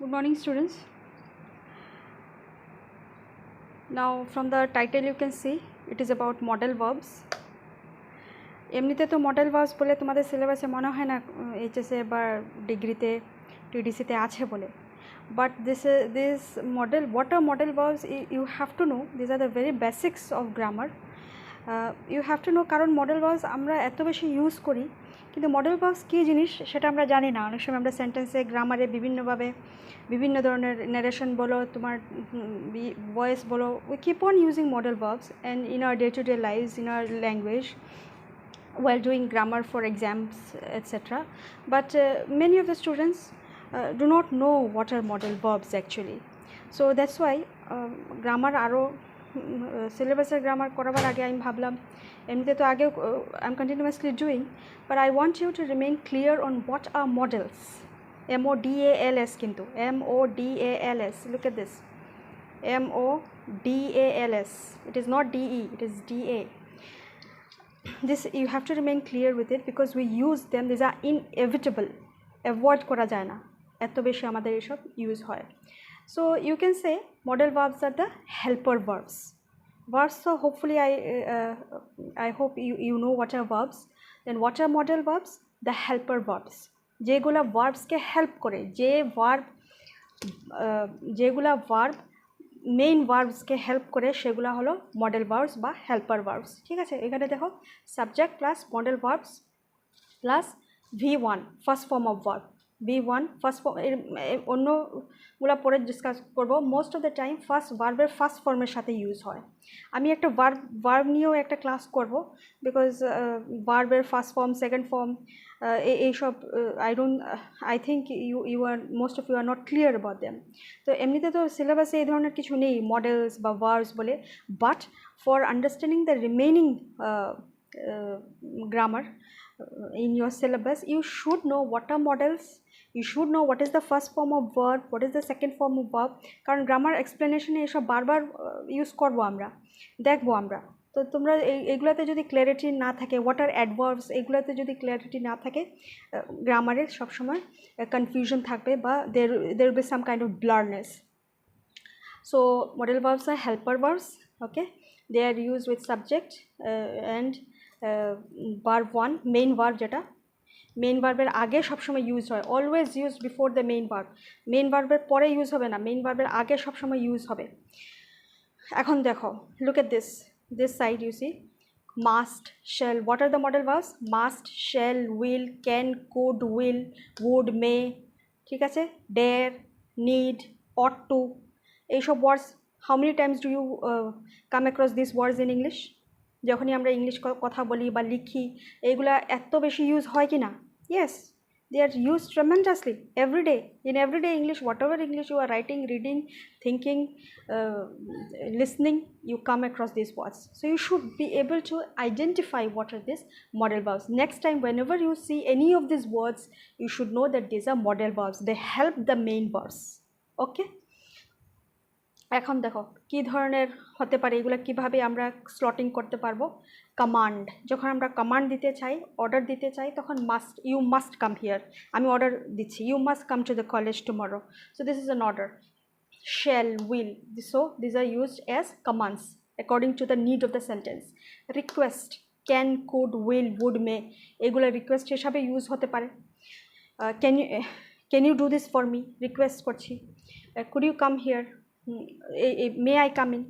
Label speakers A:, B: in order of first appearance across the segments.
A: Good morning, students. Now from the title you can see it is about modal verbs. এমনিতে তো model verbs বলে তোমাদের সিলেবাসে মনে হয় না এইচএসএ বা ডিগ্রিতে টিডিসিতে আছে বলে, but this model, what are modal verbs, you have to know. These are the very basics of grammar. You have to know, কারণ মডেল ভার্বস আমরা এত বেশি ইউজ করি কিন্তু মডেল ভার্বস কী জিনিস সেটা আমরা জানি না। অনেক সময় আমরা সেন্টেন্সে গ্রামারে বিভিন্নভাবে বিভিন্ন ধরনের ন্যারেশন বলো, তোমার ভয়েস বলো, we keep on using modal verbs and in our day to day lives, in our language, while doing grammar for exams, etc. But many of the students do not know what are modal verbs actually. So that's why grammar aro syllabus grammar korabar age ami bhablam emnite to age I'm continuously doing, but I want you to remain clear on what are modals. MODALS kintu MODALS, look at this, MODALS. It is not DE, it is DA. This you have to remain clear with it because we use them. These are inevitable, avoid kora jay na, eto beshi amader eshob use hoy. So you can say modal verbs are the helper verbs. So hopefully I hope you know what are verbs. Then what are modal verbs? The helper verbs, jegula verbs ke help kore, jegula verb main ভার্বসকে help করে সেগুলো হলো modal verbs বা helper verbs. ঠিক আছে, এখানে দেখো subject plus modal verbs plus V1 first form of verb, V1 first form, অন্যগুলো পরে ডিসকাস করব। Most of the time first ভার্বের ফার্স্ট ফর্মের সাথে ইউজ হয়। আমি একটা ভার্ব নিয়েও একটা ক্লাস করব, বিকজ ভার্বের ফার্স্ট ফর্ম, সেকেন্ড ফর্ম, এইসব I think you are most of you are not clear about them. তো এমনিতে তো সিলেবাসে এই ধরনের কিছু নেই মডেলস বা ভার্বস বলে, but for understanding the remaining grammar in your syllabus, you should know what are models, you should know what is the first form of verb, what is the second form of verb, কারণ grammar এক্সপ্লেনেশনে এসব বারবার use করবো, আমরা দেখবো আমরা। তো তোমরা এইগুলোতে যদি ক্ল্যারিটি না থাকে, হোয়াট আর অ্যাডভার্বস, এগুলোতে যদি ক্ল্যারিটি না থাকে, গ্রামারে সবসময় কনফিউশন থাকবে বা there will be some kind of blurriness. So modal verbs are helper verbs, okay, they are used with subject and verb 1, main verb, যেটা মেইন ভার্বের আগে সবসময় ইউজ হয়, always use before the main verb. Main ভার্বের পরে use হবে না, main ভার্বের আগে সবসময় ইউজ হবে। এখন দেখো, look at this side, you see must, shall. What are the modal verbs? Must, shall, will, can, could, will, would, may, ঠিক আছে, dare, need, ought to, এইসব words how many times do you come across this words in English? যখনই আমরা English কথা বলি বা লিখি, এইগুলা এত বেশি ইউজ হয় কি না? Yes, they are used tremendously every day. In everyday English, whatever English you are writing, reading, thinking, listening, you come across these words. So you should be able to identify what are these modal verbs. Next time, whenever you see any of these words, you should know that these are modal verbs. They help the main verbs. Okay? এখন দেখো কী ধরনের হতে পারে, এগুলো কীভাবে আমরা slotting করতে পারবো। কমান্ড, যখন আমরা কমান্ড দিতে চাই, অর্ডার দিতে চাই, তখন must, you must come here, আমি অর্ডার দিচ্ছি, you must come to the college tomorrow, so this is an order. Shall, will, so this are used as commands according to the need of the sentence. Request, can, could, will, would, may, এগুলো request হিসাবে use হতে পারে। Can you do this for me, request করছি। Could you come here, may I come in,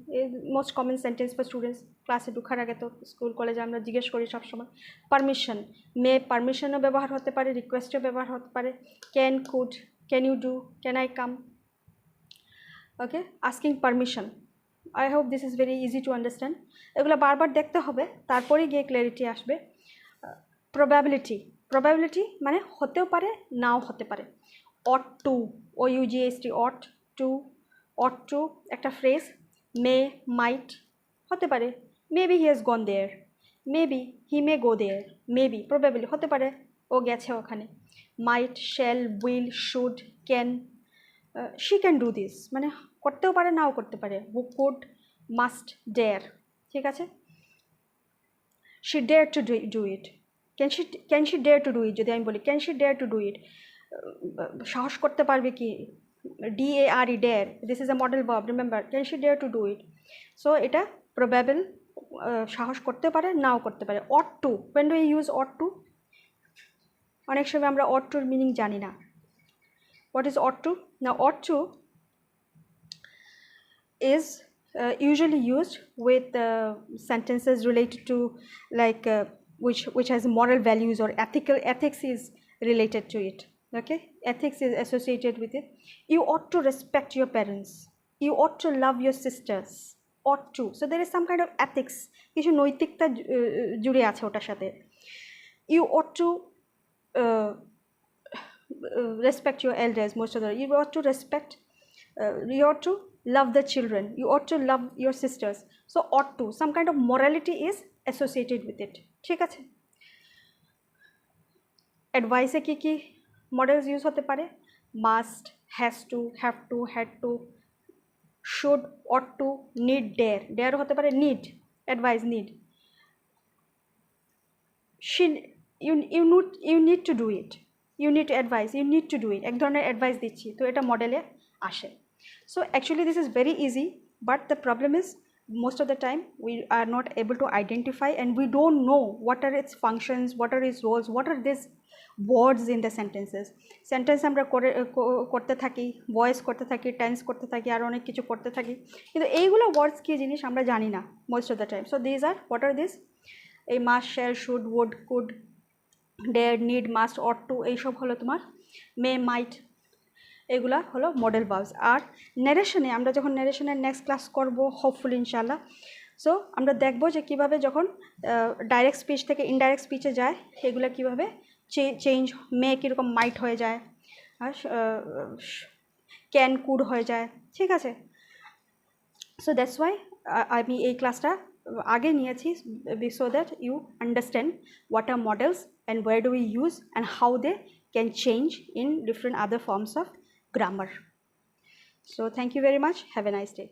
A: most common sentence for students. ক্লাসে ঢোকার আগে তো school কলেজে আমরা জিজ্ঞেস করি সবসময়। পারমিশন, মে পারমিশনও ব্যবহার হতে পারে, রিকোয়েস্টও ব্যবহার হতে পারে। Can, could, can you do, can I come, okay. Asking permission, I hope this is very easy to understand. এগুলো বারবার দেখতে হবে, তারপরে গিয়ে ক্ল্যারিটি আসবে। প্রবাবিলিটি মানে হতেও পারে, নাও হতে পারে। Ought to, OUGHT, ought to একটা ফ্রেজ। মে, মাইট হতে পারে, maybe he has gone there, maybe he may go there, maybe probably হতে পারে ও গেছে ওখানে। Might, shall, will, should, can, she can do this, মানে করতেও পারে, নাও করতে পারে। হু, কুড, মাস্ট, ডেয়ার, ঠিক আছে। She dare to do it, can she dare to do it, যদি আমি বলি can she dare to do it, সাহস করতে পারবে কি dare, dare, this is a modal verb, remember, can she dare to do it? So এটা probable, সাহস করতে পারে, নাও করতে পারে। ought to, when do we use ought to? অনেক সময় আমরা ought to meaning জানি না। What is ought to? Now ought to is usually used with sentences related to like which has moral values or ethics is related to it. Okay, ethics is associated with it. You ought to respect your parents, you ought to love your sisters, ought to, so there is some kind of ethics, কিছু নৈতিকতা জুড়ে আছে ওটার সাথে। You ought to respect your elders, most of the, you ought to respect, you ought to love the children, you ought to love your sisters, so ought to, some kind of morality is associated with it, ঠিক আছে। অ্যাডভাইসে কি কি models use হতে পারে? Must, has to, have to, had to, should, ought to, need, dare, ডেয়ারও হতে পারে need, advice need, you need to do it, you need to advise, you need to do it, এক ধরনের advice দিচ্ছি, তো এটা মডেলে আসে। So actually this is very easy, but the problem is most of the time we are not able to identify and we don't know what are its functions, what are its roles, what are these words in the sentences. Sentence আমরা করতে থাকি, voice করতে থাকি, tense করতে থাকি, আর অনেক কিছু করতে থাকি, কিন্তু এইগুলো ওয়ার্ডস কী জিনিস আমরা জানি না most of the time. So these are, what are this? এই must, shall, should, would, could, dare, need, must, ought to, এইসব হলো তোমার মে, মাইট, এগুলা হলো মডেল ভার্বস। আর ন্যারেশনে, আমরা যখন ন্যারেশনের নেক্সট ক্লাস করব হোপফুলি ইনশাআল্লাহ, সো আমরা দেখব যে কীভাবে যখন ডাইরেক্ট স্পিচ থেকে ইনডাইরেক্ট স্পিচে যায় এগুলো কীভাবে চেঞ্জ, মে কীরকম মাইট হয়ে যায়, আর ক্যান, কুড হয়ে যায়, ঠিক আছে। সো দ্যাটস ওয়াই আমি এই ক্লাসটা আগে নিয়েছি, so that you understand what are modals and where do we use and how they can change in different other forms of grammar. So thank you very much. Have a nice day.